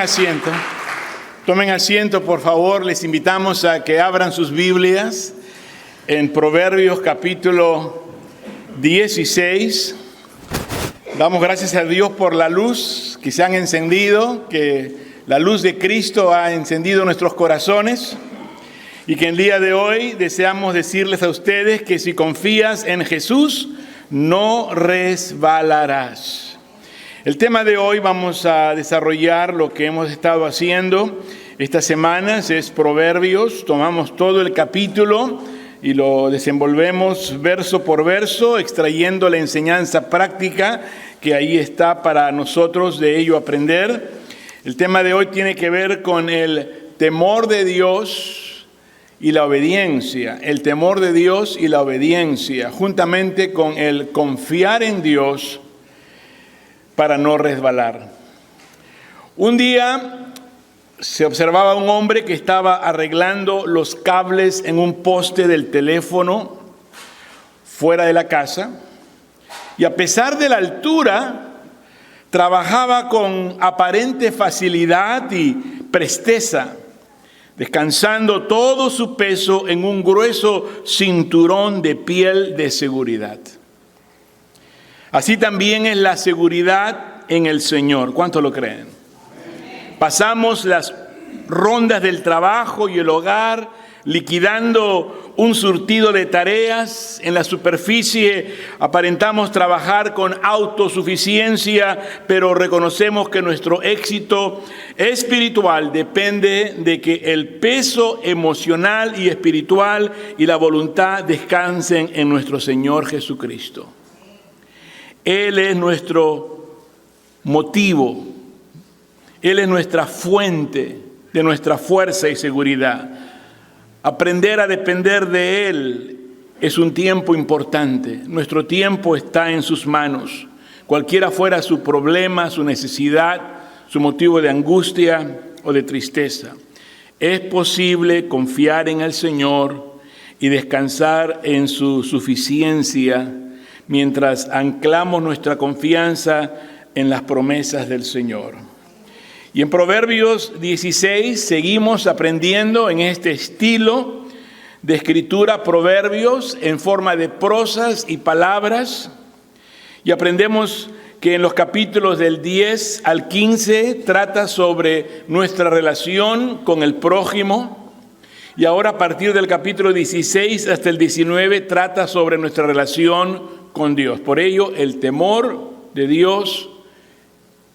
asiento. Tomen asiento, por favor. Les invitamos a que abran sus Biblias en Proverbios capítulo 16. Damos gracias a Dios por la luz que se han encendido, que la luz de Cristo ha encendido nuestros corazones y que el día de hoy deseamos decirles a ustedes que si confías en Jesús, no resbalarás. El tema de hoy vamos a desarrollar lo que hemos estado haciendo estas semanas, es Proverbios. Tomamos todo el capítulo y lo desenvolvemos verso por verso, extrayendo la enseñanza práctica que ahí está para nosotros de ello aprender. El tema de hoy tiene que ver con el temor de Dios y la obediencia. El temor de Dios y la obediencia, juntamente con el confiar en Dios para no resbalar. Un día se observaba un hombre que estaba arreglando los cables en un poste del teléfono fuera de la casa y a pesar de la altura trabajaba con aparente facilidad y presteza, descansando todo su peso en un grueso cinturón de piel de seguridad. Así también es la seguridad en el Señor. ¿Cuántos lo creen? Pasamos las rondas del trabajo y el hogar, liquidando un surtido de tareas. En la superficie aparentamos trabajar con autosuficiencia, pero reconocemos que nuestro éxito espiritual depende de que el peso emocional y espiritual y la voluntad descansen en nuestro Señor Jesucristo. Él es nuestro motivo, Él es nuestra fuente de nuestra fuerza y seguridad. Aprender a depender de Él es un tiempo importante. Nuestro tiempo está en sus manos. Cualquiera fuera su problema, su necesidad, su motivo de angustia o de tristeza. Es posible confiar en el Señor y descansar en su suficiencia mientras anclamos nuestra confianza en las promesas del Señor. Y en Proverbios 16 seguimos aprendiendo en este estilo de escritura, proverbios en forma de prosas y palabras. Y aprendemos que en los capítulos del 10 al 15 trata sobre nuestra relación con el prójimo. Y ahora a partir del capítulo 16 hasta el 19 trata sobre nuestra relación con Dios. Por ello, el temor de Dios,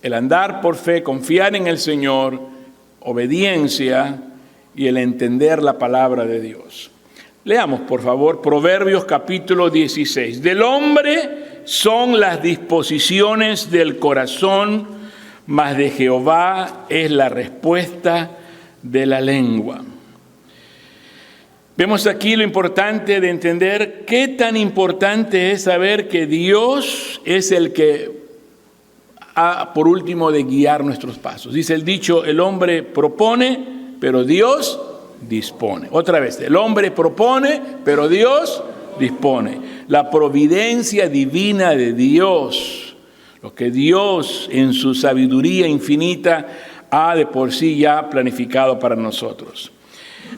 el andar por fe, confiar en el Señor, obediencia y el entender la palabra de Dios. Leamos, por favor, Proverbios capítulo 16. Del hombre son las disposiciones del corazón, mas de Jehová es la respuesta de la lengua. Vemos aquí lo importante de entender qué tan importante es saber que Dios es el que ha, por último, de guiar nuestros pasos. Dice el dicho, el hombre propone, pero Dios dispone. Otra vez, el hombre propone, pero Dios dispone. La providencia divina de Dios, lo que Dios en su sabiduría infinita ha de por sí ya planificado para nosotros.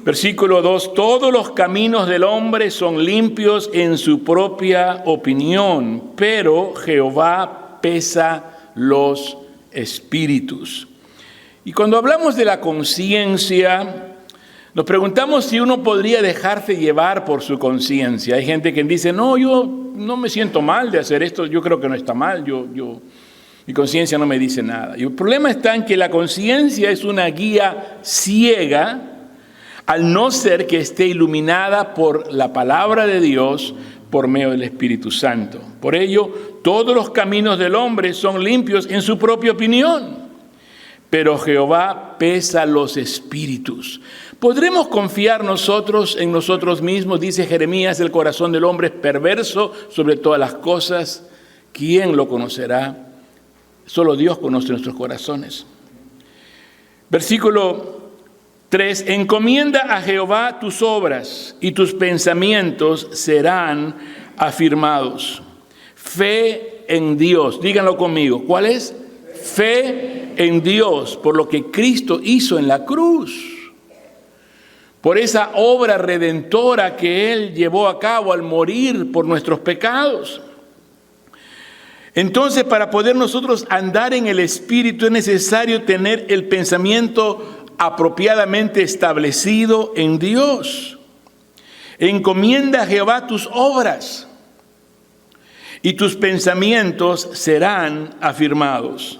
Versículo 2, todos los caminos del hombre son limpios en su propia opinión, pero Jehová pesa los espíritus. Y cuando hablamos de la conciencia, nos preguntamos si uno podría dejarse llevar por su conciencia. Hay gente que dice, no, yo no me siento mal de hacer esto, yo creo que no está mal, mi conciencia no me dice nada. Y el problema está en que la conciencia es una guía ciega, al no ser que esté iluminada por la palabra de Dios por medio del Espíritu Santo. Por ello, todos los caminos del hombre son limpios en su propia opinión, pero Jehová pesa los espíritus. ¿Podremos confiar nosotros en nosotros mismos? Dice Jeremías, el corazón del hombre es perverso sobre todas las cosas. ¿Quién lo conocerá? Solo Dios conoce nuestros corazones. Versículo 3, encomienda a Jehová tus obras y tus pensamientos serán afirmados. Fe en Dios, díganlo conmigo. ¿Cuál es? Fe en Dios por lo que Cristo hizo en la cruz, por esa obra redentora que Él llevó a cabo al morir por nuestros pecados. Entonces, para poder nosotros andar en el Espíritu es necesario tener el pensamiento apropiadamente establecido en Dios. Encomienda a Jehová tus obras y tus pensamientos serán afirmados.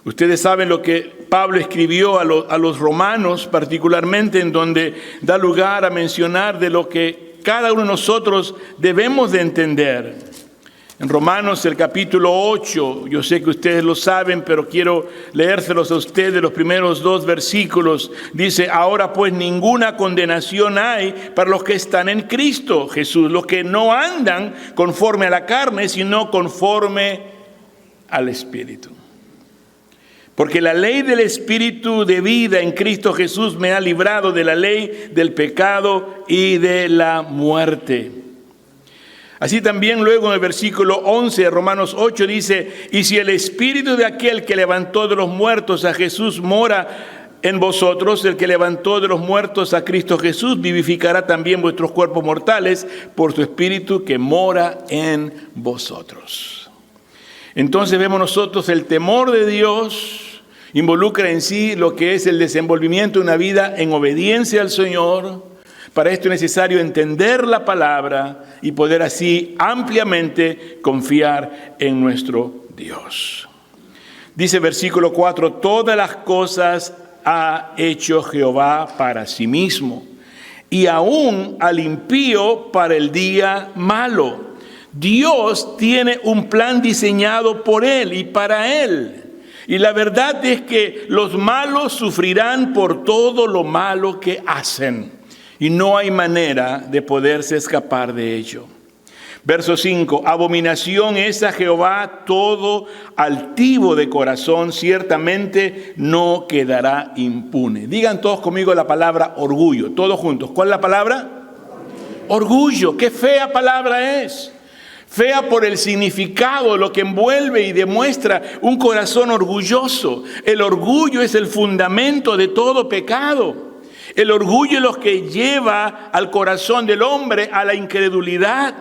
Ustedes saben lo que Pablo escribió a los romanos, particularmente, en donde da lugar a mencionar de lo que cada uno de nosotros debemos de entender. En Romanos, el capítulo 8, yo sé que ustedes lo saben, pero quiero leérselos a ustedes, los primeros 2 versículos. Dice: ahora pues ninguna condenación hay para los que están en Cristo Jesús, los que no andan conforme a la carne, sino conforme al Espíritu. Porque la ley del Espíritu de vida en Cristo Jesús me ha librado de la ley del pecado y de la muerte. Así también luego en el versículo 11 de Romanos 8 dice: y si el Espíritu de aquel que levantó de los muertos a Jesús mora en vosotros, el que levantó de los muertos a Cristo Jesús vivificará también vuestros cuerpos mortales por su Espíritu que mora en vosotros. Entonces vemos nosotros el temor de Dios involucra en sí lo que es el desenvolvimiento de una vida en obediencia al Señor. Para esto es necesario entender la palabra y poder así ampliamente confiar en nuestro Dios. Dice versículo 4: todas las cosas ha hecho Jehová para sí mismo, y aún al impío para el día malo. Dios tiene un plan diseñado por Él y para Él. Y la verdad es que los malos sufrirán por todo lo malo que hacen. Y no hay manera de poderse escapar de ello. Verso 5: abominación es a Jehová todo altivo de corazón, ciertamente no quedará impune. Digan todos conmigo la palabra orgullo, todos juntos. ¿Cuál es la palabra? Orgullo. Qué fea palabra es. Fea por el significado, lo que envuelve y demuestra un corazón orgulloso. El orgullo es el fundamento de todo pecado. El orgullo es lo que lleva al corazón del hombre a la incredulidad,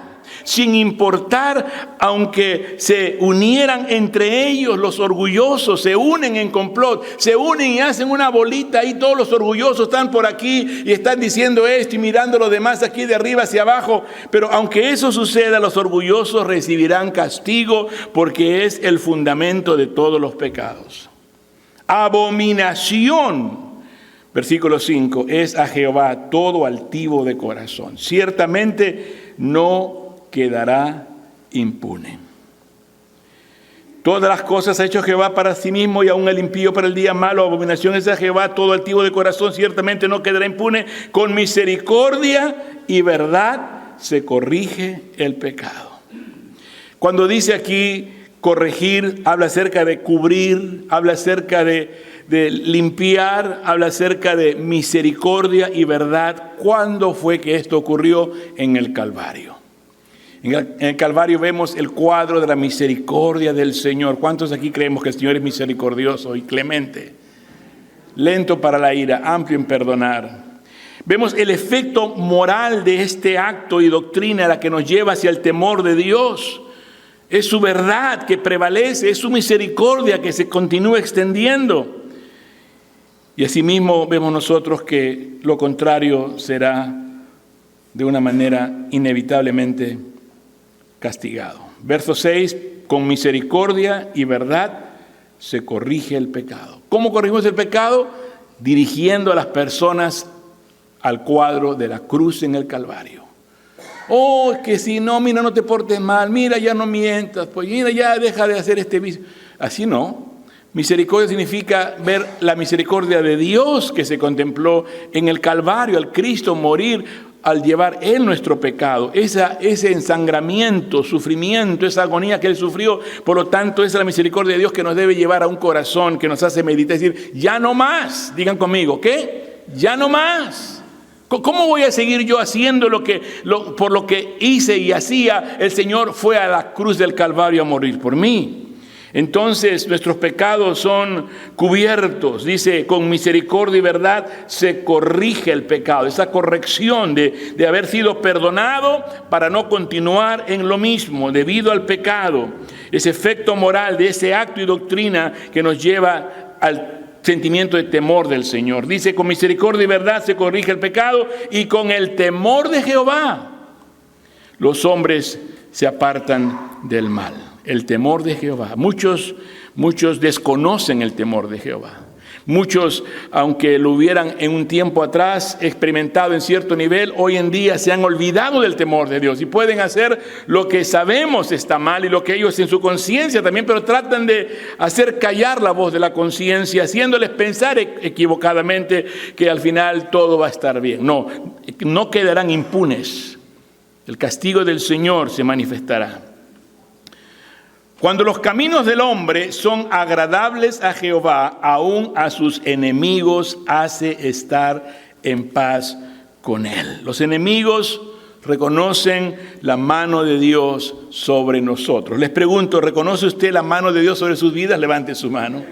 sin importar, aunque se unieran entre ellos los orgullosos, se unen en complot, se unen y hacen una bolita y todos los orgullosos están por aquí y están diciendo esto y mirando a los demás aquí de arriba hacia abajo. Pero aunque eso suceda, los orgullosos recibirán castigo porque es el fundamento de todos los pecados. Abominación, versículo 5, es a Jehová todo altivo de corazón. Ciertamente no quedará impune. Todas las cosas ha hecho Jehová para sí mismo, y aún el impío para el día malo. Abominación es a Jehová todo altivo de corazón, ciertamente no quedará impune. Con misericordia y verdad se corrige el pecado. Cuando dice aquí corregir, habla acerca de cubrir, habla acerca de limpiar, habla acerca de misericordia y verdad. ¿Cuándo fue que esto ocurrió? En el Calvario. En el Calvario vemos el cuadro de la misericordia del Señor. ¿Cuántos aquí creemos que el Señor es misericordioso y clemente? Lento para la ira, amplio en perdonar. Vemos el efecto moral de este acto y doctrina a la que nos lleva hacia el temor de Dios. Es su verdad que prevalece, es su misericordia que se continúa extendiendo. Y asimismo vemos nosotros que lo contrario será de una manera inevitablemente castigado. Verso 6, con misericordia y verdad se corrige el pecado. ¿Cómo corregimos el pecado? Dirigiendo a las personas al cuadro de la cruz en el Calvario. Oh, que si no, mira, no te portes mal, mira, ya no mientas, pues mira, ya deja de hacer este vicio. Así no. Misericordia significa ver la misericordia de Dios que se contempló en el Calvario, al Cristo morir al llevar Él nuestro pecado. Ese ensangramiento, sufrimiento, esa agonía que Él sufrió. Por lo tanto, esa es la misericordia de Dios que nos debe llevar a un corazón que nos hace meditar y decir, ya no más. Digan conmigo, ¿qué? Ya no más. ¿Cómo voy a seguir yo haciendo por lo que hice y hacía? El Señor fue a la cruz del Calvario a morir por mí. Entonces nuestros pecados son cubiertos. Dice, con misericordia y verdad se corrige el pecado. Esa corrección de haber sido perdonado para no continuar en lo mismo debido al pecado. Ese efecto moral de ese acto y doctrina que nos lleva al sentimiento de temor del Señor. Dice, con misericordia y verdad se corrige el pecado, y con el temor de Jehová los hombres se apartan del mal. El temor de Jehová. Muchos desconocen el temor de Jehová. Muchos, aunque lo hubieran en un tiempo atrás experimentado en cierto nivel, hoy en día se han olvidado del temor de Dios y pueden hacer lo que sabemos está mal y lo que ellos en su conciencia también, pero tratan de hacer callar la voz de la conciencia, haciéndoles pensar equivocadamente que al final todo va a estar bien. No quedarán impunes. El castigo del Señor se manifestará. Cuando los caminos del hombre son agradables a Jehová, aún a sus enemigos hace estar en paz con él. Los enemigos reconocen la mano de Dios sobre nosotros. Les pregunto, ¿reconoce usted la mano de Dios sobre sus vidas? Levante su mano.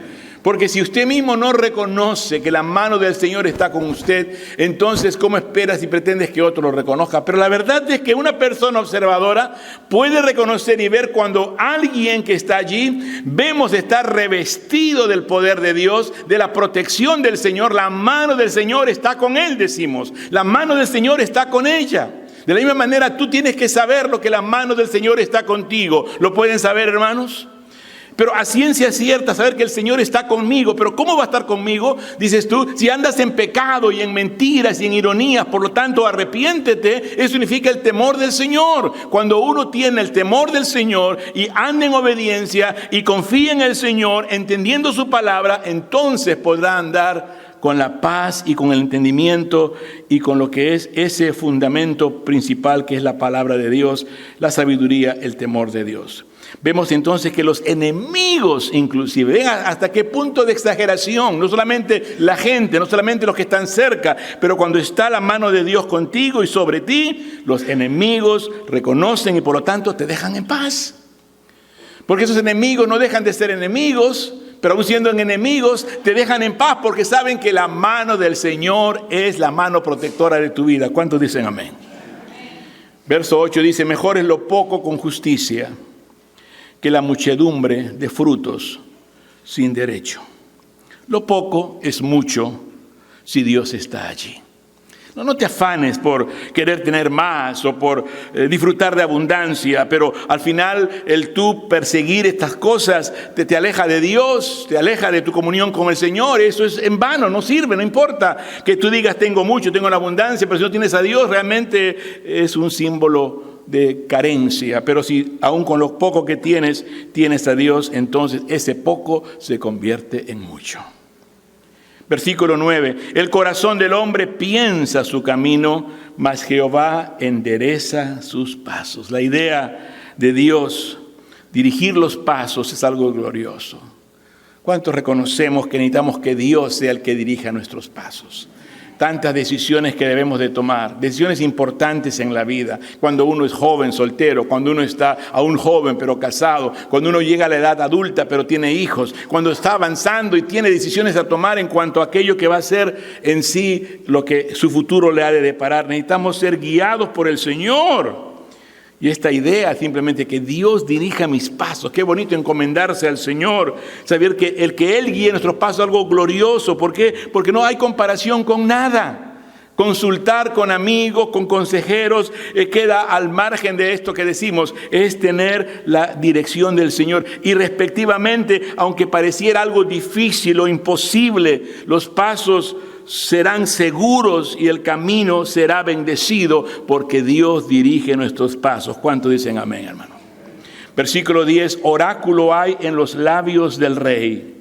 Porque si usted mismo no reconoce que la mano del Señor está con usted, entonces ¿cómo esperas y pretendes que otro lo reconozca? Pero la verdad es que una persona observadora puede reconocer y ver cuando alguien que está allí, vemos estar revestido del poder de Dios, de la protección del Señor. La mano del Señor está con él, decimos. La mano del Señor está con ella. De la misma manera, tú tienes que saber lo que la mano del Señor está contigo. ¿Lo pueden saber, hermanos? Pero a ciencia cierta, saber que el Señor está conmigo. Pero ¿cómo va a estar conmigo? Dices tú, si andas en pecado y en mentiras y en ironías, por lo tanto arrepiéntete. Eso significa el temor del Señor. Cuando uno tiene el temor del Señor y anda en obediencia y confía en el Señor, entendiendo su palabra, entonces podrá andar con la paz y con el entendimiento y con lo que es ese fundamento principal que es la palabra de Dios, la sabiduría, el temor de Dios. Vemos entonces que los enemigos inclusive, ven hasta qué punto de exageración, no solamente la gente, no solamente los que están cerca, pero cuando está la mano de Dios contigo y sobre ti, los enemigos reconocen y por lo tanto te dejan en paz. Porque esos enemigos no dejan de ser enemigos, pero aún siendo enemigos te dejan en paz porque saben que la mano del Señor es la mano protectora de tu vida. ¿Cuántos dicen amén? Verso 8 dice, mejor es lo poco con justicia que la muchedumbre de frutos sin derecho. Lo poco es mucho si Dios está allí. No te afanes por querer tener más o por disfrutar de abundancia, pero al final el tú perseguir estas cosas te aleja de Dios, te aleja de tu comunión con el Señor. Eso es en vano, no sirve, no importa que tú digas tengo mucho, tengo la abundancia, pero si no tienes a Dios realmente es un símbolo de carencia. Pero si aún con lo poco que tienes a Dios, entonces ese poco se convierte en mucho. Versículo 9, el corazón del hombre piensa su camino, mas Jehová endereza sus pasos. La idea de Dios, dirigir los pasos, es algo glorioso. ¿Cuántos reconocemos que necesitamos que Dios sea el que dirija nuestros pasos? Tantas decisiones que debemos de tomar, decisiones importantes en la vida, cuando uno es joven, soltero, cuando uno está aún joven pero casado, cuando uno llega a la edad adulta pero tiene hijos, cuando está avanzando y tiene decisiones a tomar en cuanto a aquello que va a ser en sí lo que su futuro le ha de deparar. Necesitamos ser guiados por el Señor. Y esta idea simplemente que Dios dirija mis pasos. Qué bonito encomendarse al Señor. Saber que Él guíe nuestros pasos es algo glorioso. ¿Por qué? Porque no hay comparación con nada. Consultar con amigos, con consejeros, queda al margen de esto que decimos. Es tener la dirección del Señor. Y respectivamente, aunque pareciera algo difícil o imposible, los pasos serán seguros y el camino será bendecido porque Dios dirige nuestros pasos. ¿Cuántos dicen amén, hermano? Versículo 10, oráculo hay en los labios del rey,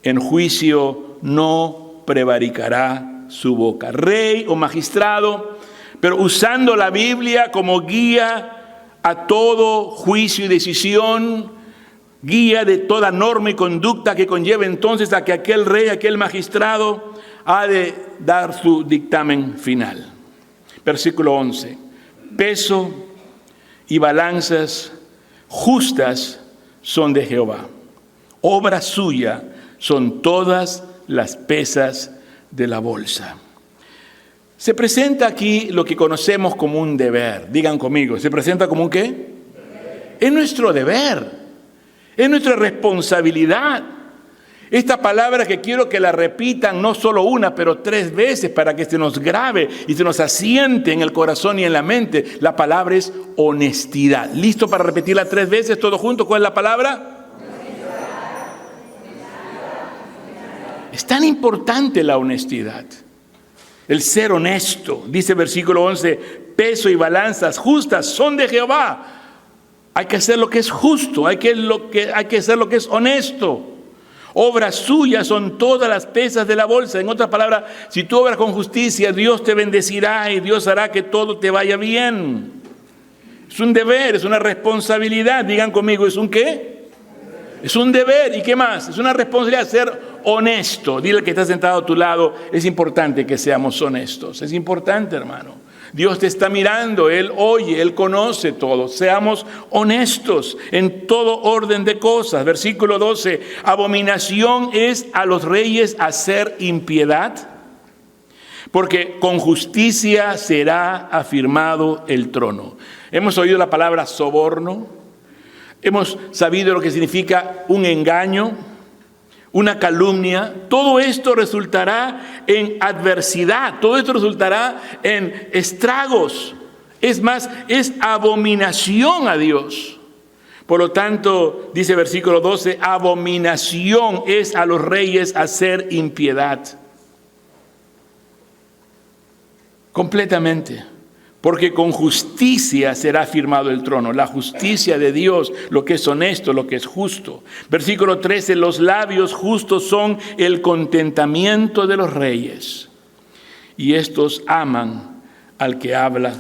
en juicio no prevaricará su boca. Rey o magistrado, pero usando la Biblia como guía a todo juicio y decisión, guía de toda norma y conducta que conlleve entonces a que aquel rey, aquel magistrado, ha de dar su dictamen final. Versículo 11. Peso y balanzas justas son de Jehová. Obra suya son todas las pesas de la bolsa. Se presenta aquí lo que conocemos como un deber. Digan conmigo, ¿se presenta como un qué? Es nuestro deber, es nuestra responsabilidad. Esta palabra que quiero que la repitan no solo una, pero 3 veces para que se nos grabe y se nos asiente en el corazón y en la mente. La palabra es honestidad. ¿Listo para repetirla 3 veces todos juntos? ¿Cuál es la palabra? Es tan importante la honestidad. El ser honesto. Dice versículo 11, peso y balanzas justas son de Jehová. Hay que hacer lo que es justo, hay que hacer lo que es honesto. Obras suyas son todas las pesas de la bolsa. En otras palabras, si tú obras con justicia, Dios te bendecirá y Dios hará que todo te vaya bien. Es un deber, es una responsabilidad. Digan conmigo, ¿es un qué? Es un deber. ¿Y qué más? Es una responsabilidad ser honesto. Dile al que está sentado a tu lado, es importante que seamos honestos. Es importante, hermano. Dios te está mirando, Él oye, Él conoce todo. Seamos honestos en todo orden de cosas. Versículo 12, abominación es a los reyes hacer impiedad, porque con justicia será afirmado el trono. Hemos oído la palabra soborno, hemos sabido lo que significa un engaño, una calumnia. Todo esto resultará en adversidad, todo esto resultará en estragos. Es más, es abominación a Dios. Por lo tanto, dice versículo 12, abominación es a los reyes hacer impiedad. Completamente. Porque con justicia será firmado el trono. La justicia de Dios, lo que es honesto, lo que es justo. Versículo 13, los labios justos son el contentamiento de los reyes. Y estos aman al que habla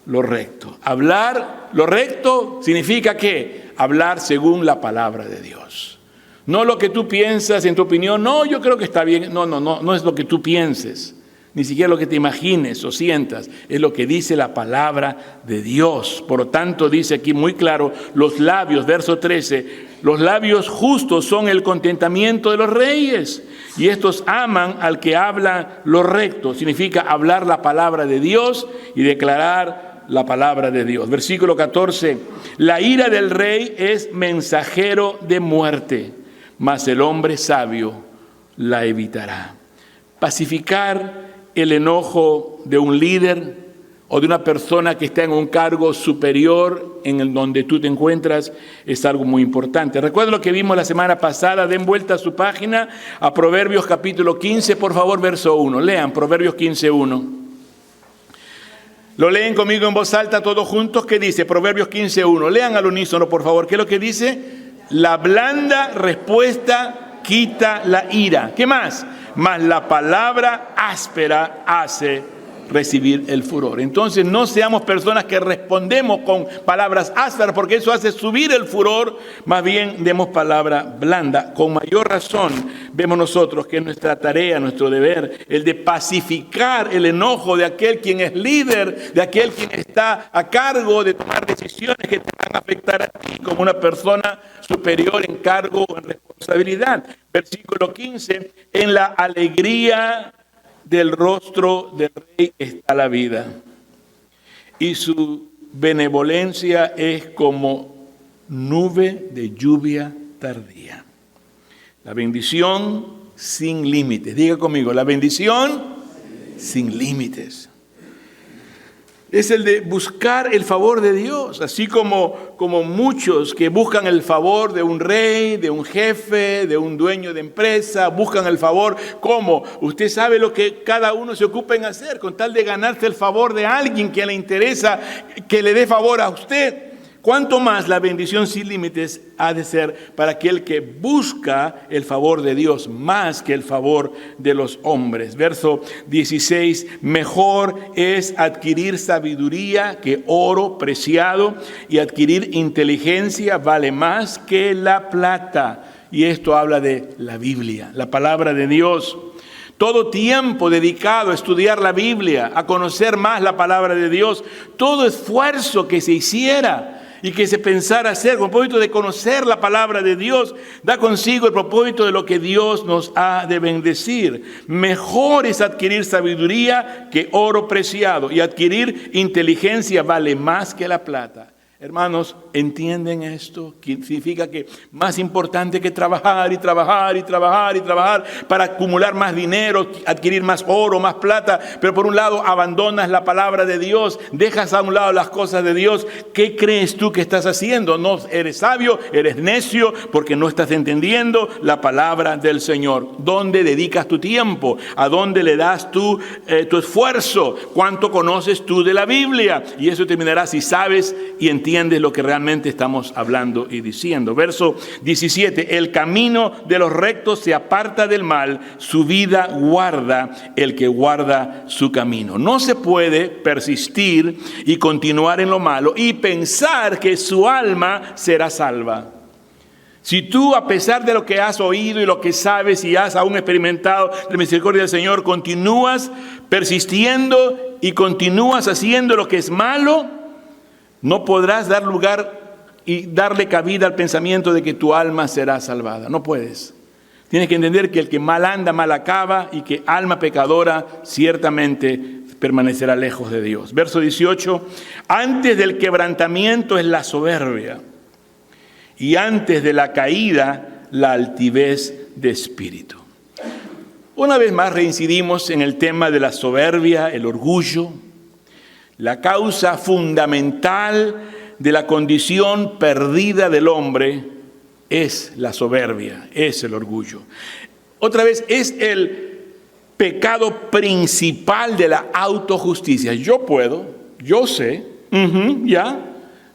lo recto. Hablar lo recto significa ¿qué? Hablar según la palabra de Dios. No lo que tú piensas en tu opinión. No, yo creo que está bien. No es lo que tú pienses. Ni siquiera lo que te imagines o sientas, es lo que dice la palabra de Dios. Por lo tanto, dice aquí muy claro, los labios, verso 13, los labios justos son el contentamiento de los reyes, y estos aman al que habla lo recto. Significa hablar la palabra de Dios y declarar la palabra de Dios. Versículo 14, la ira del rey es mensajero de muerte, mas el hombre sabio la evitará. Pacificar el enojo de un líder o de una persona que está en un cargo superior en el donde tú te encuentras es algo muy importante. Recuerda lo que vimos la semana pasada. Den vuelta a su página a Proverbios capítulo 15, por favor, verso 1. Lean Proverbios 15:1. Lo leen conmigo en voz alta todos juntos. ¿Qué dice? Proverbios 15:1. Lean al unísono, por favor. ¿Qué es lo que dice? La blanda respuesta quita la ira. ¿Qué más? Mas la palabra áspera hace recibir el furor. Entonces no seamos personas que respondemos con palabras ásperas, porque eso hace subir el furor. Más bien demos palabra blanda. Con mayor razón vemos nosotros que es nuestra tarea, nuestro deber, el de pacificar el enojo de aquel quien es líder, de aquel quien está a cargo de tomar decisiones que te van a afectar a ti como una persona superior en cargo o en responsabilidad. Versículo 15, en la alegría del rostro del rey está la vida, y su benevolencia es como nube de lluvia tardía. La bendición sin límites. Diga conmigo, la bendición sin límites. Es el de buscar el favor de Dios, así como muchos que buscan el favor de un rey, de un jefe, de un dueño de empresa, buscan el favor. ¿Cómo? Usted sabe lo que cada uno se ocupa en hacer, con tal de ganarse el favor de alguien que le interesa que le dé favor a usted. ¿Cuánto más la bendición sin límites ha de ser para aquel que busca el favor de Dios más que el favor de los hombres? Verso 16, mejor es adquirir sabiduría que oro preciado, y adquirir inteligencia vale más que la plata. Y esto habla de la Biblia, la palabra de Dios. Todo tiempo dedicado a estudiar la Biblia, a conocer más la palabra de Dios, todo esfuerzo que se hiciera y que se pensara hacer con el propósito de conocer la palabra de Dios, da consigo el propósito de lo que Dios nos ha de bendecir. Mejor es adquirir sabiduría que oro preciado, y adquirir inteligencia vale más que la plata. Hermanos, ¿entienden esto? Que significa que más importante que trabajar y trabajar y trabajar y trabajar para acumular más dinero, adquirir más oro, más plata, pero por un lado abandonas la palabra de Dios, dejas a un lado las cosas de Dios. ¿Qué crees tú que estás haciendo? No eres sabio, eres necio, porque no estás entendiendo la palabra del Señor. ¿Dónde dedicas tu tiempo? ¿A dónde le das tu esfuerzo? ¿Cuánto conoces tú de la Biblia? Y eso terminará si sabes y entiendes lo que realmente estamos hablando y diciendo. Verso 17, el camino de los rectos se aparta del mal, su vida guarda el que guarda su camino. No se puede persistir y continuar en lo malo y pensar que su alma será salva. Si tú, a pesar de lo que has oído y lo que sabes y has aún experimentado la misericordia del Señor, continúas persistiendo y continúas haciendo lo que es malo, no podrás dar lugar y darle cabida al pensamiento de que tu alma será salvada. No puedes. Tienes que entender que el que mal anda, mal acaba, y que alma pecadora ciertamente permanecerá lejos de Dios. Verso 18, antes del quebrantamiento es la soberbia, y antes de la caída la altivez de espíritu. Una vez más reincidimos en el tema de la soberbia, el orgullo. La causa fundamental de la condición perdida del hombre es la soberbia, es el orgullo. Otra vez, es el pecado principal de la autojusticia. Yo puedo, yo sé,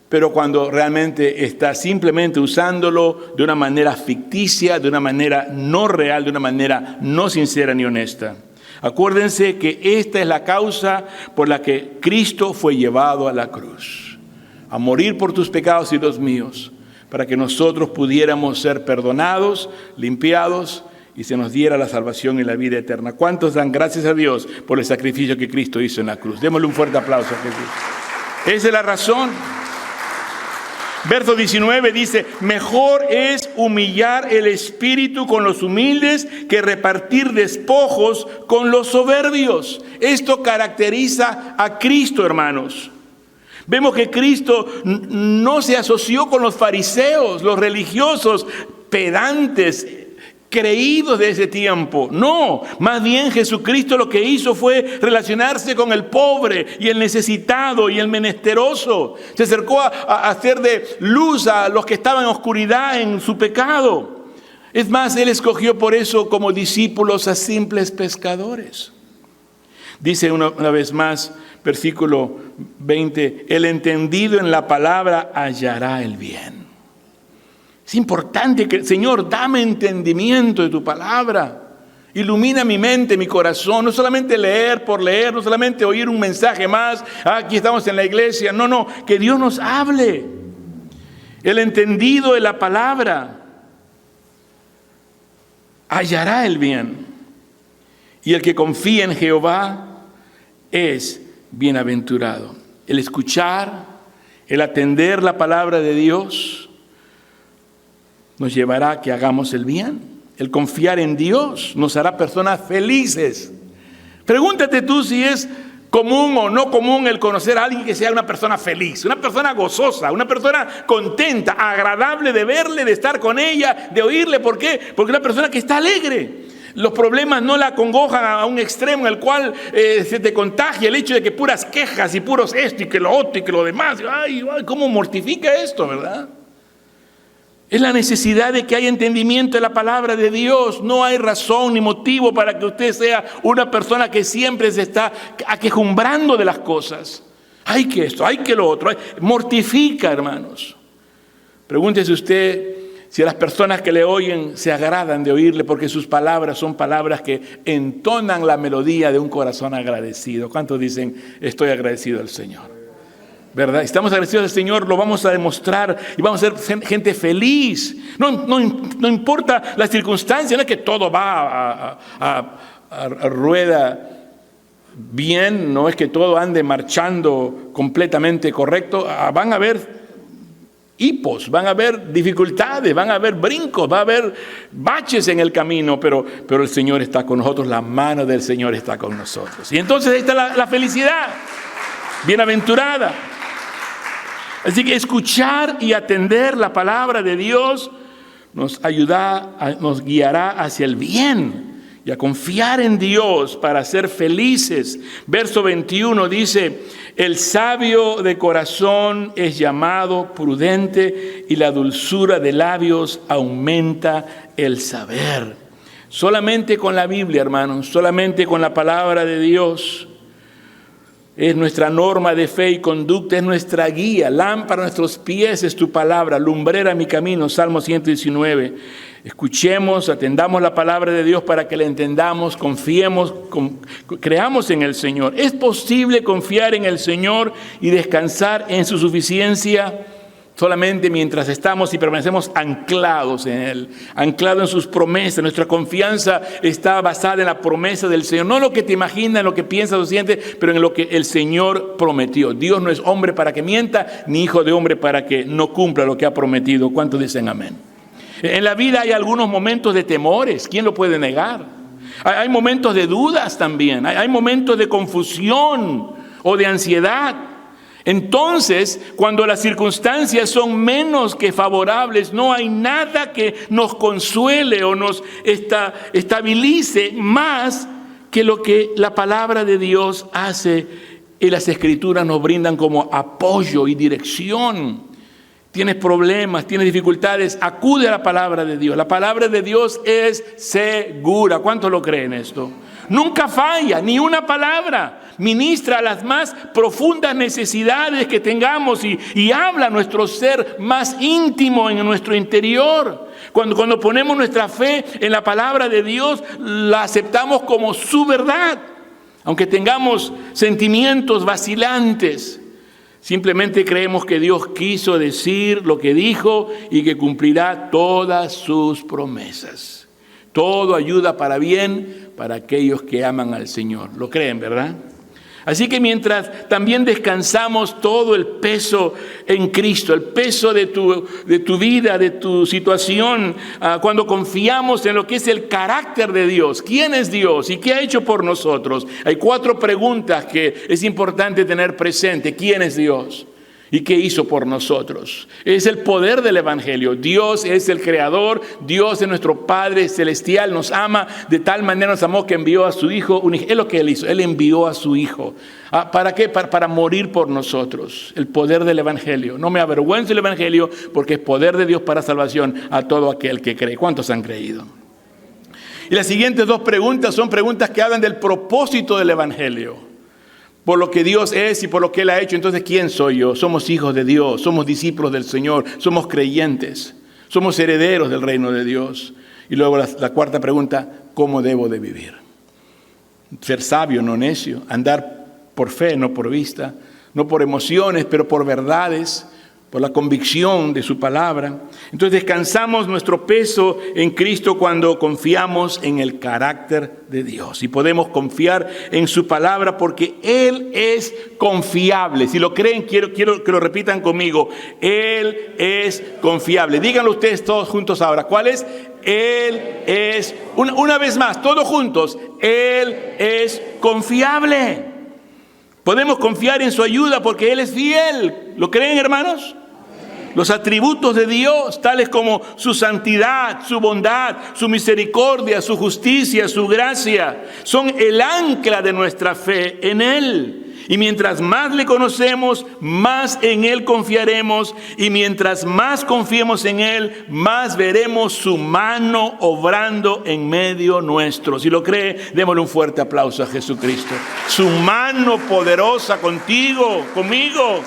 pero cuando realmente está simplemente usándolo de una manera ficticia, de una manera no real, de una manera no sincera ni honesta. Acuérdense que esta es la causa por la que Cristo fue llevado a la cruz, a morir por tus pecados y los míos, para que nosotros pudiéramos ser perdonados, limpiados, y se nos diera la salvación y la vida eterna. ¿Cuántos dan gracias a Dios por el sacrificio que Cristo hizo en la cruz? Démosle un fuerte aplauso a Jesús. Esa es la razón. Verso 19 dice, mejor es humillar el espíritu con los humildes que repartir despojos con los soberbios. Esto caracteriza a Cristo, hermanos. Vemos que Cristo no se asoció con los fariseos, los religiosos, pedantes, creídos de ese tiempo. No, más bien Jesucristo lo que hizo fue relacionarse con el pobre y el necesitado y el menesteroso. Se acercó a hacer de luz a los que estaban en oscuridad en su pecado. Es más, Él escogió por eso como discípulos a simples pescadores. Dice una vez más, versículo 20, el entendido en la palabra hallará el bien. Es importante que, Señor, dame entendimiento de tu palabra. Ilumina mi mente, mi corazón. No solamente leer por leer, no solamente oír un mensaje más. Aquí estamos en la iglesia. No, que Dios nos hable. El entendido de la palabra hallará el bien. Y el que confía en Jehová es bienaventurado. El escuchar, el atender la palabra de Dios nos llevará a que hagamos el bien. El confiar en Dios nos hará personas felices. Pregúntate tú si es común o no común el conocer a alguien que sea una persona feliz, una persona gozosa, una persona contenta, agradable de verle, de estar con ella, de oírle. ¿Por qué? Porque es una persona que está alegre. Los problemas no la acongojan a un extremo en el cual se te contagia el hecho de que puras quejas y puros esto y que lo otro y que lo demás. Ay, cómo mortifica esto, ¿verdad? Es la necesidad de que haya entendimiento de la palabra de Dios. No hay razón ni motivo para que usted sea una persona que siempre se está aquejumbrando de las cosas. Hay que esto, hay que lo otro. Mortifica, hermanos. Pregúntese usted si a las personas que le oyen se agradan de oírle, porque sus palabras son palabras que entonan la melodía de un corazón agradecido. ¿Cuántos dicen, estoy agradecido al Señor? ¿Verdad? Estamos agradecidos al Señor, lo vamos a demostrar y vamos a ser gente feliz. No importa las circunstancias, no es que todo va a rueda bien, no es que todo ande marchando completamente correcto. Van a haber hipos, van a haber dificultades, van a haber brincos, va a haber baches en el camino, pero el Señor está con nosotros, la mano del Señor está con nosotros. Y entonces ahí está la felicidad, bienaventurada. Así que escuchar y atender la palabra de Dios nos guiará hacia el bien y a confiar en Dios para ser felices. Verso 21 dice: el sabio de corazón es llamado prudente y la dulzura de labios aumenta el saber. Solamente con la Biblia, hermanos, solamente con la palabra de Dios es nuestra norma de fe y conducta, es nuestra guía. Lámpara a nuestros pies es tu palabra, lumbrera mi camino. Salmo 119. Escuchemos, atendamos la palabra de Dios para que la entendamos, confiemos, creamos en el Señor. ¿Es posible confiar en el Señor y descansar en su suficiencia? Solamente mientras estamos y permanecemos anclados en Él, anclados en sus promesas. Nuestra confianza está basada en la promesa del Señor. No en lo que te imaginas, en lo que piensas o sientes, pero en lo que el Señor prometió. Dios no es hombre para que mienta, ni hijo de hombre para que no cumpla lo que ha prometido. ¿Cuántos dicen amén? En la vida hay algunos momentos de temores. ¿Quién lo puede negar? Hay momentos de dudas también. Hay momentos de confusión o de ansiedad. Entonces, cuando las circunstancias son menos que favorables, no hay nada que nos consuele o nos estabilice más que lo que la palabra de Dios hace y las Escrituras nos brindan como apoyo y dirección. Tienes problemas, tienes dificultades, acude a la palabra de Dios. La palabra de Dios es segura. ¿Cuántos lo creen esto? Nunca falla, ni una palabra. Ministra las más profundas necesidades que tengamos y habla a nuestro ser más íntimo en nuestro interior. Cuando ponemos nuestra fe en la palabra de Dios, la aceptamos como su verdad. Aunque tengamos sentimientos vacilantes, simplemente creemos que Dios quiso decir lo que dijo y que cumplirá todas sus promesas. Todo ayuda para bien para aquellos que aman al Señor. ¿Lo creen, verdad? Así que mientras también descansamos todo el peso en Cristo, el peso de tu vida, de tu situación, cuando confiamos en lo que es el carácter de Dios, ¿quién es Dios y qué ha hecho por nosotros? Hay 4 preguntas que es importante tener presente. ¿Quién es Dios? ¿Y qué hizo por nosotros? Es el poder del Evangelio. Dios es el Creador, Dios es nuestro Padre Celestial, nos ama, de tal manera nos amó que envió a su Hijo. Es lo que Él hizo, Él envió a su Hijo. ¿Para qué? Para morir por nosotros. El poder del Evangelio. No me avergüenzo del Evangelio porque es poder de Dios para salvación a todo aquel que cree. ¿Cuántos han creído? Y las siguientes 2 preguntas son preguntas que hablan del propósito del Evangelio. Por lo que Dios es y por lo que Él ha hecho. Entonces, ¿quién soy yo? Somos hijos de Dios, somos discípulos del Señor, somos creyentes, somos herederos del reino de Dios. Y luego la 4ª pregunta: ¿cómo debo de vivir? Ser sabio, no necio, andar por fe, no por vista, no por emociones, pero por verdades, por la convicción de su palabra. Entonces descansamos nuestro peso en Cristo cuando confiamos en el carácter de Dios. Y podemos confiar en su palabra porque Él es confiable. Si lo creen, quiero que lo repitan conmigo. Él es confiable. Díganlo ustedes todos juntos ahora. ¿Cuál es? Él es, una vez más, todos juntos. Él es confiable. Podemos confiar en su ayuda porque Él es fiel. ¿Lo creen, hermanos? Los atributos de Dios, tales como su santidad, su bondad, su misericordia, su justicia, su gracia, son el ancla de nuestra fe en Él. Y mientras más le conocemos, más en Él confiaremos. Y mientras más confiemos en Él, más veremos su mano obrando en medio nuestro. Si lo cree, démosle un fuerte aplauso a Jesucristo. Su mano poderosa contigo, conmigo.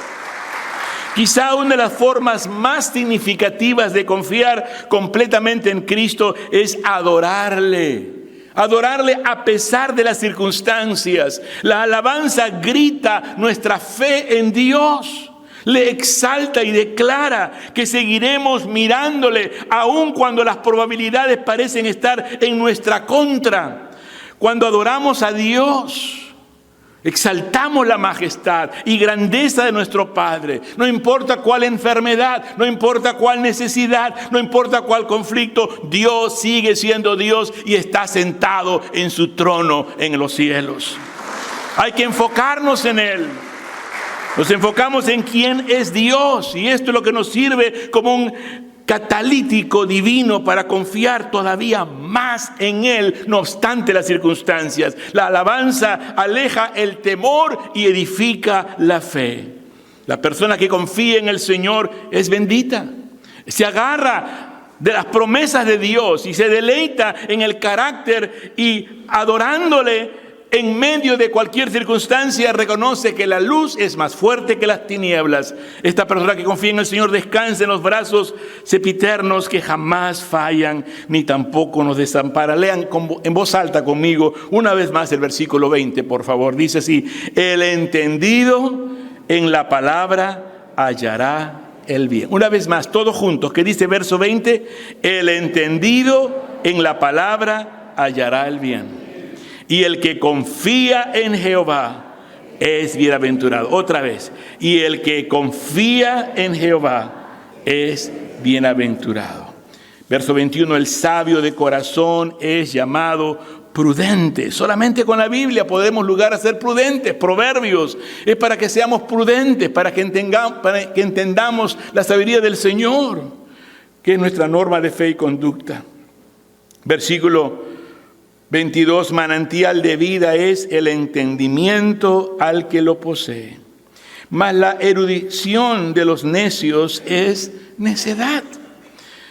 Quizá una de las formas más significativas de confiar completamente en Cristo es adorarle. Adorarle a pesar de las circunstancias. La alabanza grita nuestra fe en Dios. Le exalta y declara que seguiremos mirándole aun cuando las probabilidades parecen estar en nuestra contra. Cuando adoramos a Dios, Exaltamos la majestad y grandeza de nuestro Padre. No importa cuál enfermedad, no importa cuál necesidad, no importa cuál conflicto, Dios sigue siendo Dios y está sentado en su trono en los cielos. Hay que enfocarnos en Él. Nos enfocamos en quién es Dios, y esto es lo que nos sirve como un catalítico divino para confiar todavía más en Él, no obstante las circunstancias. La alabanza aleja el temor y edifica la fe. La persona que confía en el Señor es bendita. Se agarra de las promesas de Dios y se deleita en el carácter, y adorándole en medio de cualquier circunstancia reconoce que la luz es más fuerte que las tinieblas. Esta persona que confía en el Señor descansa en los brazos sempiternos que jamás fallan ni tampoco nos desamparan. Lean en voz alta conmigo una vez más el versículo 20, por favor. Dice así: el entendido en la palabra hallará el bien. Una vez más, todos juntos, ¿qué dice verso 20? El entendido en la palabra hallará el bien. Y el que confía en Jehová es bienaventurado. Otra vez. Y el que confía en Jehová es bienaventurado. Verso 21. El sabio de corazón es llamado prudente. Solamente con la Biblia podemos llegar a ser prudentes. Proverbios es para que seamos prudentes, para que entendamos la sabiduría del Señor, que es nuestra norma de fe y conducta. Versículo 22, manantial de vida es el entendimiento al que lo posee. Mas la erudición de los necios es necedad.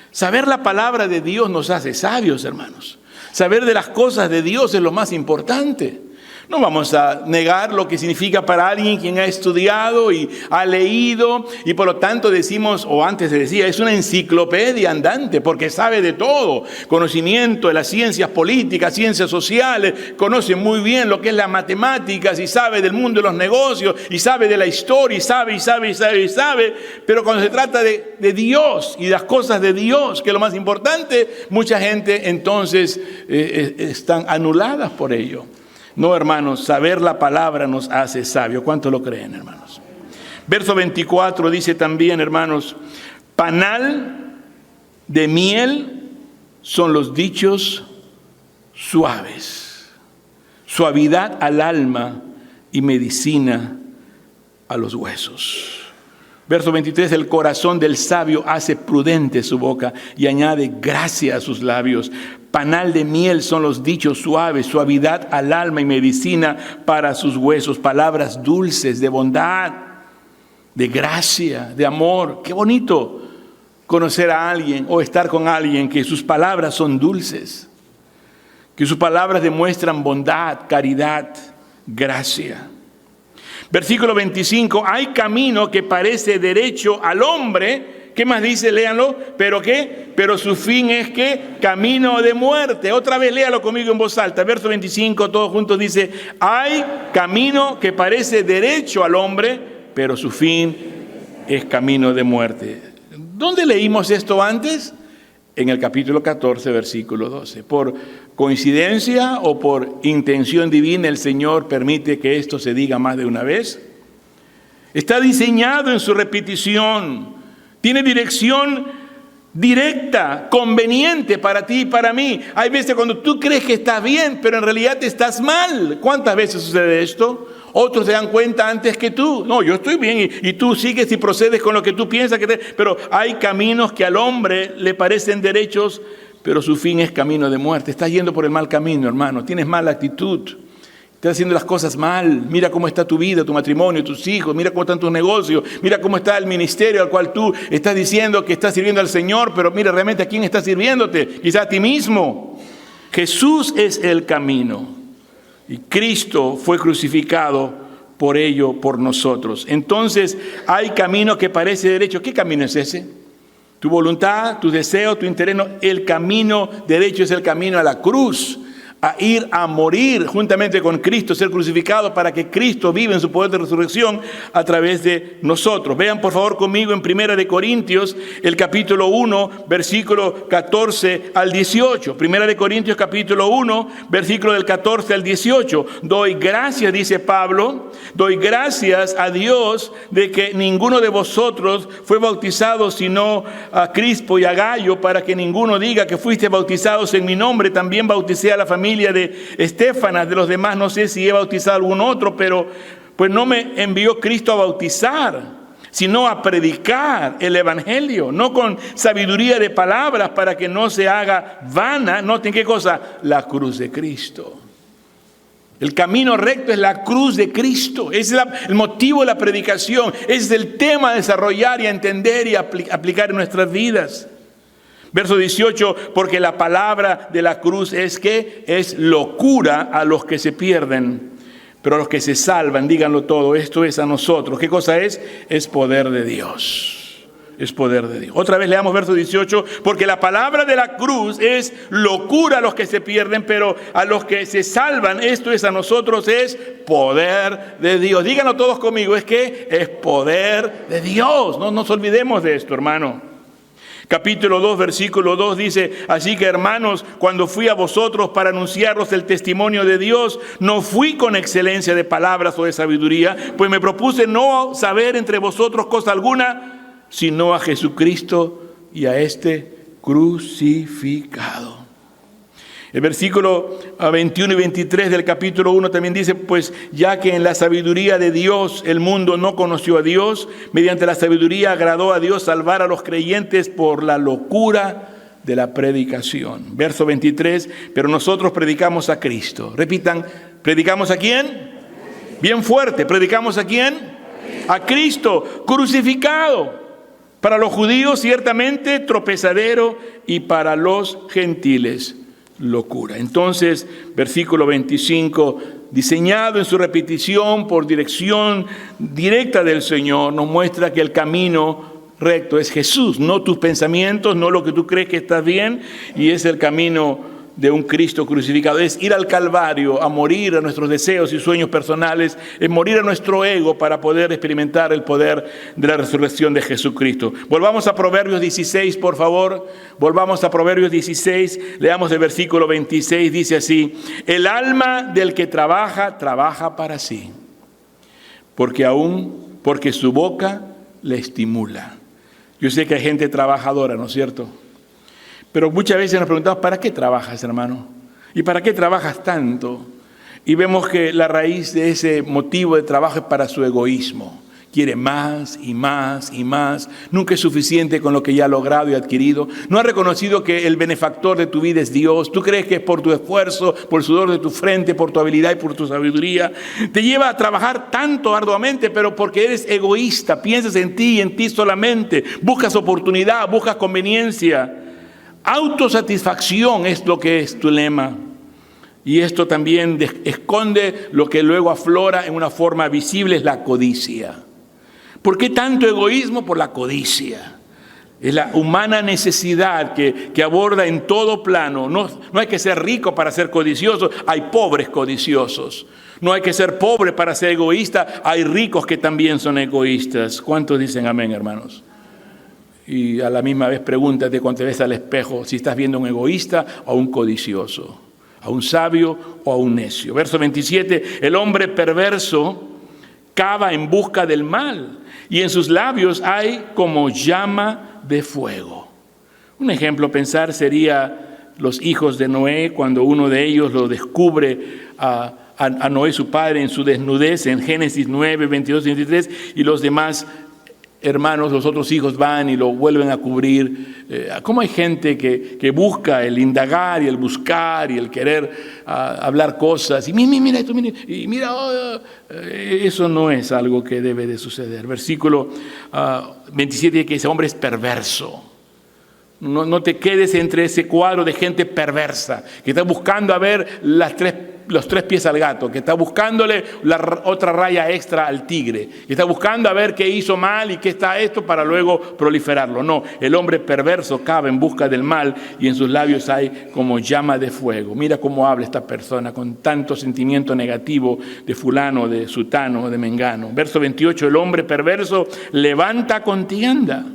Saber la palabra de Dios nos hace sabios, hermanos. Saber de las cosas de Dios es lo más importante. No vamos a negar lo que significa para alguien quien ha estudiado y ha leído, y por lo tanto decimos, o antes se decía, es una enciclopedia andante porque sabe de todo. Conocimiento de las ciencias políticas, ciencias sociales, conoce muy bien lo que es las matemáticas y sabe del mundo de los negocios y sabe de la historia y sabe. Pero cuando se trata de Dios y las cosas de Dios, que es lo más importante, mucha gente entonces están anuladas por ello. No, hermanos, saber la palabra nos hace sabios. ¿Cuánto lo creen, hermanos? Verso 24 dice también, hermanos: panal de miel son los dichos suaves, suavidad al alma y medicina a los huesos. Verso 23, el corazón del sabio hace prudente su boca y añade gracia a sus labios. Panal de miel son los dichos suaves, suavidad al alma y medicina para sus huesos. Palabras dulces de bondad, de gracia, de amor. Qué bonito conocer a alguien o estar con alguien que sus palabras son dulces, que sus palabras demuestran bondad, caridad, gracia. Versículo 25, hay camino que parece derecho al hombre. ¿Qué más dice? Léanlo. ¿Pero qué? Pero su fin es ¿qué? Camino de muerte. Otra vez léalo conmigo en voz alta. Verso 25, todos juntos dice: hay camino que parece derecho al hombre, pero su fin es camino de muerte. ¿Dónde leímos esto antes? En el capítulo 14, versículo 12. Por coincidencia o por intención divina, el Señor permite que esto se diga más de una vez. Está diseñado en su repetición. Tiene dirección directa, conveniente para ti y para mí. Hay veces cuando tú crees que estás bien, pero en realidad te estás mal. ¿Cuántas veces sucede esto? Otros se dan cuenta antes que tú. No, yo estoy bien y tú sigues y procedes con lo que tú piensas que pero hay caminos que al hombre le parecen derechos, pero su fin es camino de muerte. Estás yendo por el mal camino, hermano. Tienes mala actitud. Estás haciendo las cosas mal. Mira cómo está tu vida, tu matrimonio, tus hijos. Mira cómo están tus negocios. Mira cómo está el ministerio al cual tú estás diciendo que estás sirviendo al Señor. Pero mira realmente a quién estás sirviéndote. Quizá a ti mismo. Jesús es el camino. Y Cristo fue crucificado por ello, por nosotros. Entonces hay camino que parece derecho. ¿Qué camino es ese? Tu voluntad, tu deseo, tu interés. No, el camino derecho es el camino a la cruz. a ir a morir juntamente con Cristo, ser crucificado para que Cristo viva en su poder de resurrección a través de nosotros. Vean por favor conmigo en 1 Corintios, el capítulo 1, versículo 14 al 18. 1 Corintios capítulo 1, versículo del 14 al 18. Doy gracias, dice Pablo, doy gracias a Dios de que ninguno de vosotros fue bautizado sino a Crispo y a Gayo, para que ninguno diga que fuiste bautizados en mi nombre. También bauticé a la familia de Estéfanas. De los demás no sé si he bautizado a algún otro, pero pues no me envió Cristo a bautizar, sino a predicar el evangelio, no con sabiduría de palabras, para que no se haga vana. Noten qué cosa: la cruz de Cristo. El camino recto es la cruz de Cristo. Ese es el motivo de la predicación. Ese es el tema a desarrollar y a entender y aplicar en nuestras vidas. Verso 18, porque la palabra de la cruz es que es locura a los que se pierden, pero a los que se salvan, díganlo todo, esto es a nosotros. ¿Qué cosa es? Es poder de Dios. Es poder de Dios. Otra vez leamos verso 18, porque la palabra de la cruz es locura a los que se pierden, pero a los que se salvan, esto es a nosotros, es poder de Dios. Díganlo todos conmigo, es que es poder de Dios. No nos olvidemos de esto, hermano. Capítulo 2, versículo 2 dice: así que hermanos, cuando fui a vosotros para anunciaros el testimonio de Dios, no fui con excelencia de palabras o de sabiduría, pues me propuse no saber entre vosotros cosa alguna, sino a Jesucristo y a este crucificado. El versículo 21 y 23 del capítulo 1 también dice: pues ya que en la sabiduría de Dios el mundo no conoció a Dios, mediante la sabiduría agradó a Dios salvar a los creyentes por la locura de la predicación. Verso 23, pero nosotros predicamos a Cristo. Repitan, ¿predicamos a quién? Bien fuerte, ¿predicamos a quién? A Cristo crucificado. Para los judíos ciertamente tropezadero, y para los gentiles locura. Entonces, versículo 25, diseñado en su repetición por dirección directa del Señor, nos muestra que el camino recto es Jesús, no tus pensamientos, no lo que tú crees que estás bien, y es el camino de un Cristo crucificado. Es ir al Calvario, a morir a nuestros deseos y sueños personales, es morir a nuestro ego para poder experimentar el poder de la resurrección de Jesucristo. Volvamos a Proverbios 16, por favor. Volvamos a Proverbios 16, leamos el versículo 26, dice así: el alma del que trabaja, trabaja para sí, porque su boca le estimula. Yo sé que hay gente trabajadora, ¿no es cierto? Pero muchas veces nos preguntamos: ¿para qué trabajas, hermano? ¿Y para qué trabajas tanto? Y vemos que la raíz de ese motivo de trabajo es para su egoísmo. Quiere más y más y más. Nunca es suficiente con lo que ya ha logrado y adquirido. No ha reconocido que el benefactor de tu vida es Dios. Tú crees que es por tu esfuerzo, por el sudor de tu frente, por tu habilidad y por tu sabiduría. Te lleva a trabajar tanto arduamente, pero porque eres egoísta. Piensas en ti y en ti solamente. Buscas oportunidad, buscas conveniencia. Autosatisfacción es lo que es tu lema. Y esto también esconde lo que luego aflora en una forma visible, es la codicia. ¿Por qué tanto egoísmo? Por la codicia. Es la humana necesidad que aborda en todo plano. No hay que ser rico para ser codicioso, hay pobres codiciosos. No hay que ser pobre para ser egoísta, hay ricos que también son egoístas. ¿Cuántos dicen amén, hermanos? Y a la misma vez pregúntate cuando te ves al espejo si estás viendo a un egoísta o a un codicioso, a un sabio o a un necio. Verso 27, el hombre perverso cava en busca del mal, y en sus labios hay como llama de fuego. Un ejemplo a pensar sería los hijos de Noé, cuando uno de ellos lo descubre a Noé, su padre, en su desnudez, en Génesis 9, 22 y 23, y los demás hermanos, los otros hijos van y lo vuelven a cubrir. ¿Cómo hay gente que busca el indagar y el buscar y el querer hablar cosas? Y mira esto, y mira, eso no es algo que debe de suceder. Versículo 27 dice que ese hombre es perverso. No te quedes entre ese cuadro de gente perversa, que está buscando a ver los tres pies al gato, que está buscándole la otra raya extra al tigre, que está buscando a ver qué hizo mal y qué está esto para luego proliferarlo. No, el hombre perverso cava en busca del mal y en sus labios hay como llama de fuego. Mira cómo habla esta persona con tanto sentimiento negativo de fulano, de sutano, de mengano. Verso 28, el hombre perverso levanta contienda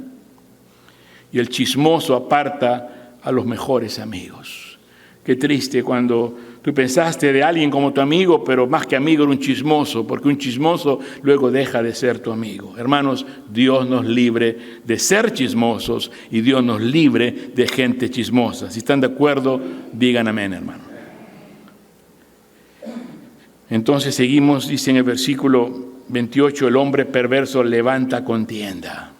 y el chismoso aparta a los mejores amigos. Qué triste cuando tú pensaste de alguien como tu amigo, pero más que amigo era un chismoso, porque un chismoso luego deja de ser tu amigo. Hermanos, Dios nos libre de ser chismosos y Dios nos libre de gente chismosa. Si están de acuerdo, digan amén, hermano. Entonces seguimos, dice en el versículo 28, el hombre perverso levanta contienda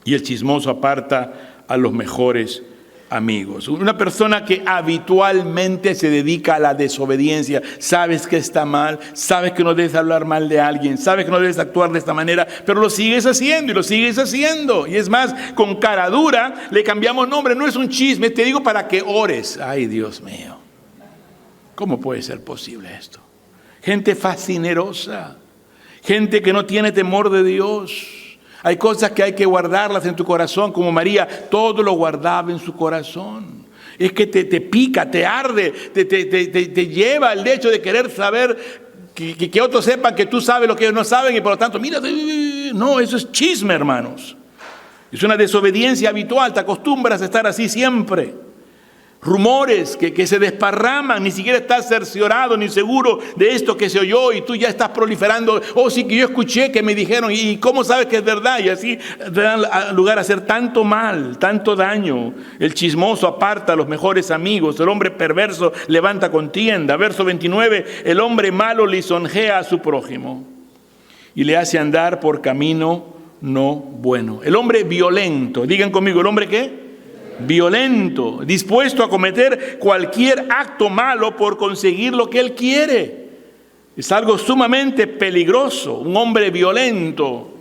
y el chismoso aparta a los mejores amigos. Una persona que habitualmente se dedica a la desobediencia. Sabes que está mal, sabes que no debes hablar mal de alguien, sabes que no debes actuar de esta manera, pero lo sigues haciendo y lo sigues haciendo. Y es más, con cara dura le cambiamos nombre. No es un chisme, te digo para que ores. Ay, Dios mío, ¿cómo puede ser posible esto? Gente fascinerosa, gente que no tiene temor de Dios. Hay cosas que hay que guardarlas en tu corazón, como María, todo lo guardaba en su corazón. Es que te pica, te arde, te lleva al hecho de querer saber, que otros sepan que tú sabes lo que ellos no saben y por lo tanto, mira, no, eso es chisme, hermanos. Es una desobediencia habitual, te acostumbras a estar así siempre. Rumores que se desparraman, ni siquiera estás cerciorado ni seguro de esto que se oyó y tú ya estás proliferando. Oh, sí, que yo escuché, que me dijeron, y cómo sabes que es verdad, y así te dan lugar a hacer tanto mal, tanto daño. El chismoso aparta a los mejores amigos, el hombre perverso levanta contienda. Verso 29, el hombre malo lisonjea a su prójimo y le hace andar por camino no bueno. El hombre violento, digan conmigo, ¿el hombre qué? Violento, dispuesto a cometer cualquier acto malo por conseguir lo que él quiere. Es algo sumamente peligroso, un hombre violento,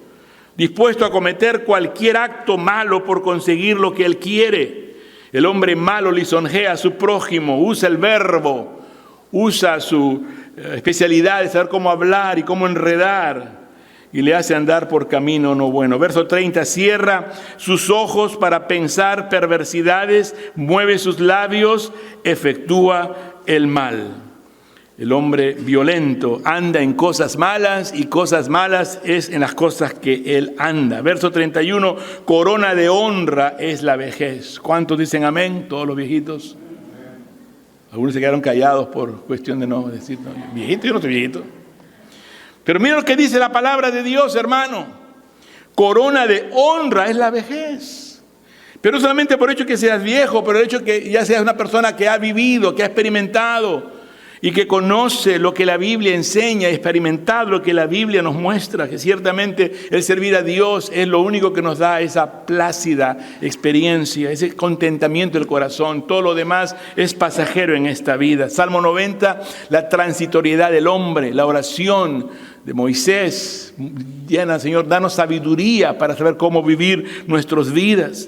dispuesto a cometer cualquier acto malo por conseguir lo que él quiere. El hombre malo lisonjea a su prójimo, usa el verbo, usa su especialidad de saber cómo hablar y cómo enredar, y le hace andar por camino no bueno. Verso 30, cierra sus ojos para pensar perversidades, mueve sus labios, efectúa el mal. El hombre violento anda en cosas malas y cosas malas es en las cosas que él anda. Verso 31, corona de honra es la vejez. ¿Cuántos dicen amén? Todos los viejitos. Algunos se quedaron callados por cuestión de no decir, no, viejito, yo no estoy viejito. Pero mira lo que dice la palabra de Dios, hermano. Corona de honra es la vejez. Pero no solamente por el hecho que seas viejo, pero el hecho que ya seas una persona que ha vivido, que ha experimentado y que conoce lo que la Biblia enseña, experimentado lo que la Biblia nos muestra, que ciertamente el servir a Dios es lo único que nos da esa plácida experiencia, ese contentamiento del corazón. Todo lo demás es pasajero en esta vida. Salmo 90, la transitoriedad del hombre, la oración de Moisés, llena, Señor, danos sabiduría para saber cómo vivir nuestras vidas.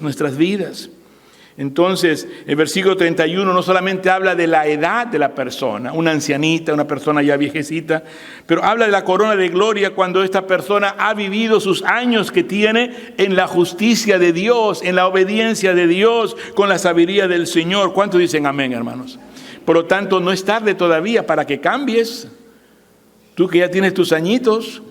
Entonces, el versículo 31 no solamente habla de la edad de la persona, una ancianita, una persona ya viejecita, pero habla de la corona de gloria cuando esta persona ha vivido sus años que tiene en la justicia de Dios, en la obediencia de Dios, con la sabiduría del Señor. ¿Cuántos dicen amén, hermanos? Por lo tanto, no es tarde todavía para que cambies. Tú que ya tienes tus añitos,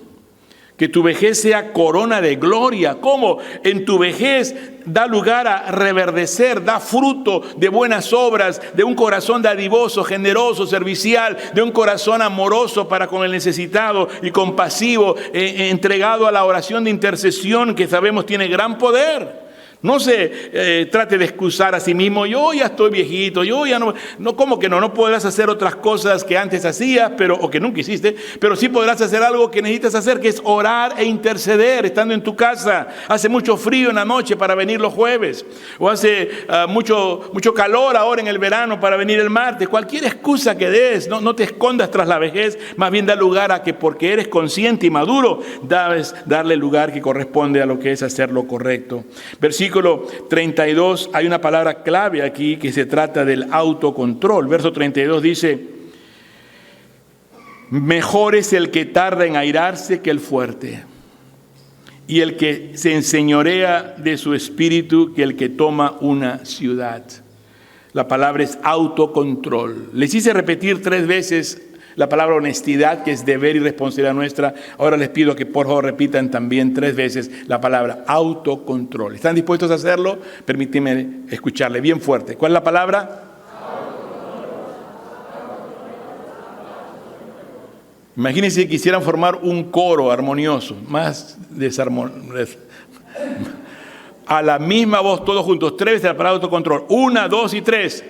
que tu vejez sea corona de gloria. ¿Cómo? En tu vejez da lugar a reverdecer, da fruto de buenas obras, de un corazón dadivoso, generoso, servicial, de un corazón amoroso para con el necesitado y compasivo, entregado a la oración de intercesión que sabemos tiene gran poder. No se trate de excusar a sí mismo, yo ya estoy viejito, yo ya no, ¿cómo que no? No podrás hacer otras cosas que antes hacías, o que nunca hiciste, pero sí podrás hacer algo que necesitas hacer, que es orar e interceder, estando en tu casa. Hace mucho frío en la noche para venir los jueves, o hace mucho calor ahora en el verano para venir el martes. Cualquier excusa que des, no te escondas tras la vejez, más bien da lugar a que, porque eres consciente y maduro, debes darle lugar que corresponde a lo que es hacer lo correcto. Versículo versículo 32 hay una palabra clave aquí que se trata del autocontrol. Verso 32 dice: mejor es el que tarda en airarse que el fuerte, y el que se enseñorea de su espíritu que el que toma una ciudad. La palabra es autocontrol. Les hice repetir 3 veces la palabra honestidad, que es deber y responsabilidad nuestra. Ahora les pido que por favor repitan también 3 veces la palabra autocontrol. ¿Están dispuestos a hacerlo? Permíteme escucharle bien fuerte. ¿Cuál es la palabra? Imagínense si quisieran formar un coro armonioso, más desarmonioso. A la misma voz, todos juntos, 3 veces la palabra autocontrol. 1, 2 y 3.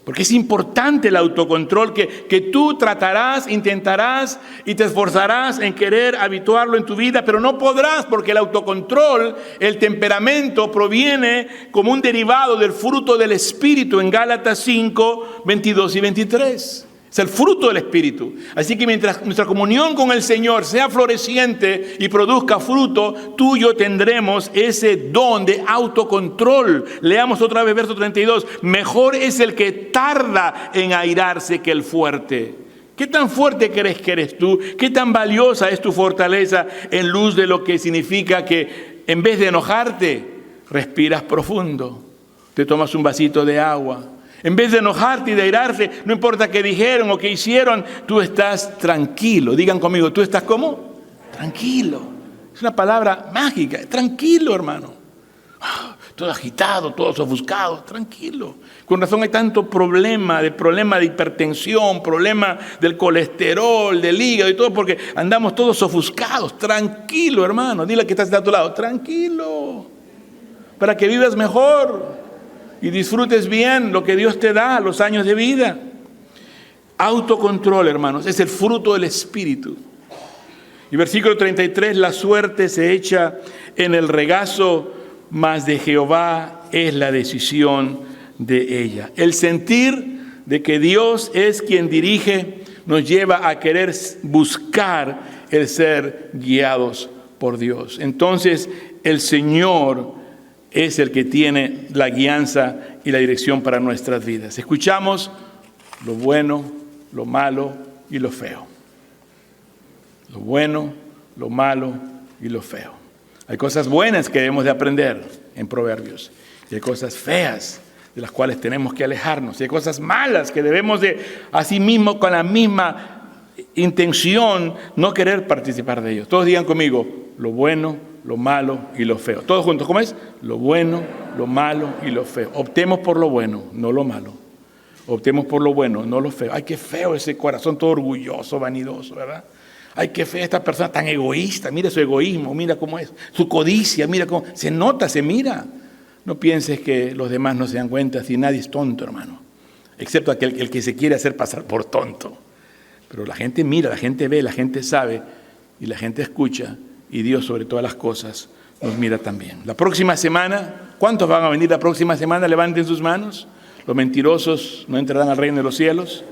Porque es importante el autocontrol que tú tratarás, intentarás y te esforzarás en querer habituarlo en tu vida, pero no podrás, porque el autocontrol, el temperamento, proviene como un derivado del fruto del Espíritu en Gálatas 5, 22 y 23. Es el fruto del Espíritu. Así que mientras nuestra comunión con el Señor sea floreciente y produzca fruto, tú y yo tendremos ese don de autocontrol. Leamos otra vez verso 32. Mejor es el que tarda en airarse que el fuerte. ¿Qué tan fuerte crees que eres tú? ¿Qué tan valiosa es tu fortaleza en luz de lo que significa que en vez de enojarte, respiras profundo? Te tomas un vasito de agua. En vez de enojarte y de airarte, no importa qué dijeron o qué hicieron, tú estás tranquilo. Digan conmigo, ¿tú estás cómo? Tranquilo. Es una palabra mágica. Tranquilo, hermano. Todo agitado, todo ofuscado. Tranquilo. Con razón hay tanto problema de hipertensión, problema del colesterol, del hígado y todo, porque andamos todos ofuscados. Tranquilo, hermano. Dile que estás de tu lado. Tranquilo. Para que vivas mejor y disfrutes bien lo que Dios te da, los años de vida. Autocontrol, hermanos, es el fruto del Espíritu. Y versículo 33, la suerte se echa en el regazo, mas de Jehová es la decisión de ella. El sentir de que Dios es quien dirige nos lleva a querer buscar el ser guiados por Dios. Entonces, el Señor es el que tiene la guianza y la dirección para nuestras vidas. Escuchamos lo bueno, lo malo y lo feo. Lo bueno, lo malo y lo feo. Hay cosas buenas que debemos de aprender en Proverbios. Y hay cosas feas de las cuales tenemos que alejarnos. Y hay cosas malas que debemos de, asimismo, con la misma intención, no querer participar de ellos. Todos digan conmigo, lo bueno, lo malo y lo feo. Todos juntos, ¿cómo es? Lo bueno, lo malo y lo feo. Optemos por lo bueno, no lo malo. Optemos por lo bueno, no lo feo. Ay, qué feo ese corazón todo orgulloso, vanidoso, ¿verdad? Ay, qué fea esta persona tan egoísta. Mira su egoísmo, mira cómo es. Su codicia, mira cómo se nota, se mira. No pienses que los demás no se dan cuenta, si nadie es tonto, hermano. Excepto el que se quiere hacer pasar por tonto. Pero la gente mira, la gente ve, la gente sabe y la gente escucha. Y Dios, sobre todas las cosas, nos mira también. La próxima semana, ¿cuántos van a venir la próxima semana? Levanten sus manos. Los mentirosos no entrarán al reino de los cielos.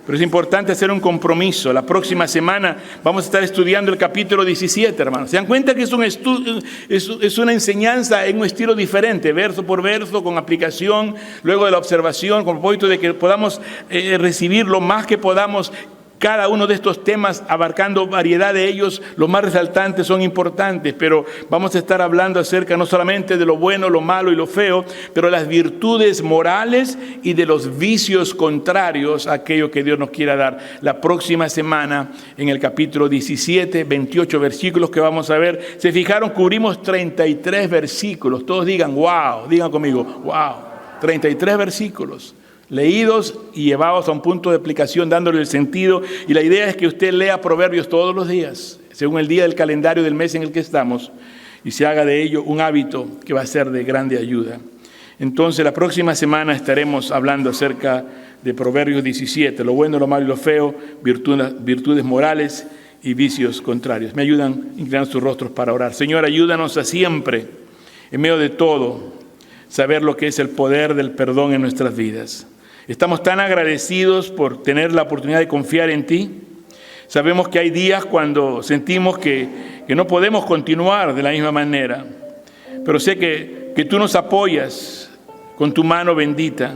Pero es importante hacer un compromiso. La próxima semana vamos a estar estudiando el capítulo 17, hermanos. ¿Se dan cuenta que es una enseñanza en un estilo diferente, verso por verso, con aplicación, luego de la observación, con propósito de que podamos recibir lo más que podamos cada uno de estos temas, abarcando variedad de ellos? Los más resaltantes son importantes, pero vamos a estar hablando acerca no solamente de lo bueno, lo malo y lo feo, pero las virtudes morales y de los vicios contrarios a aquello que Dios nos quiera dar. La próxima semana, en el capítulo 17, 28 versículos que vamos a ver, se fijaron, cubrimos 33 versículos. Todos digan, wow, digan conmigo, wow, 33 versículos. Leídos y llevados a un punto de aplicación, dándole el sentido. Y la idea es que usted lea Proverbios todos los días, según el día del calendario del mes en el que estamos, y se haga de ello un hábito que va a ser de grande ayuda. Entonces, la próxima semana estaremos hablando acerca de Proverbios 17, lo bueno, lo malo y lo feo, virtudes morales y vicios contrarios. Me ayudan a inclinar sus rostros para orar. Señor, ayúdanos a siempre, en medio de todo, saber lo que es el poder del perdón en nuestras vidas. Estamos tan agradecidos por tener la oportunidad de confiar en ti. Sabemos que hay días cuando sentimos que que no podemos continuar de la misma manera, pero sé que tú nos apoyas con tu mano bendita.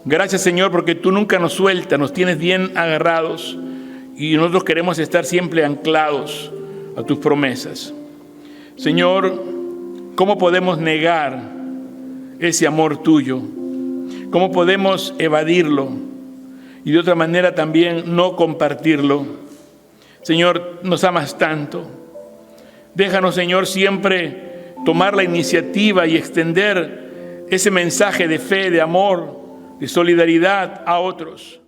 Gracias, Señor, porque tú nunca nos sueltas, nos tienes bien agarrados y nosotros queremos estar siempre anclados a tus promesas. Señor, ¿cómo podemos negar ese amor tuyo? ¿Cómo podemos evadirlo y de otra manera también no compartirlo? Señor, nos amas tanto. Déjanos, Señor, siempre tomar la iniciativa y extender ese mensaje de fe, de amor, de solidaridad a otros.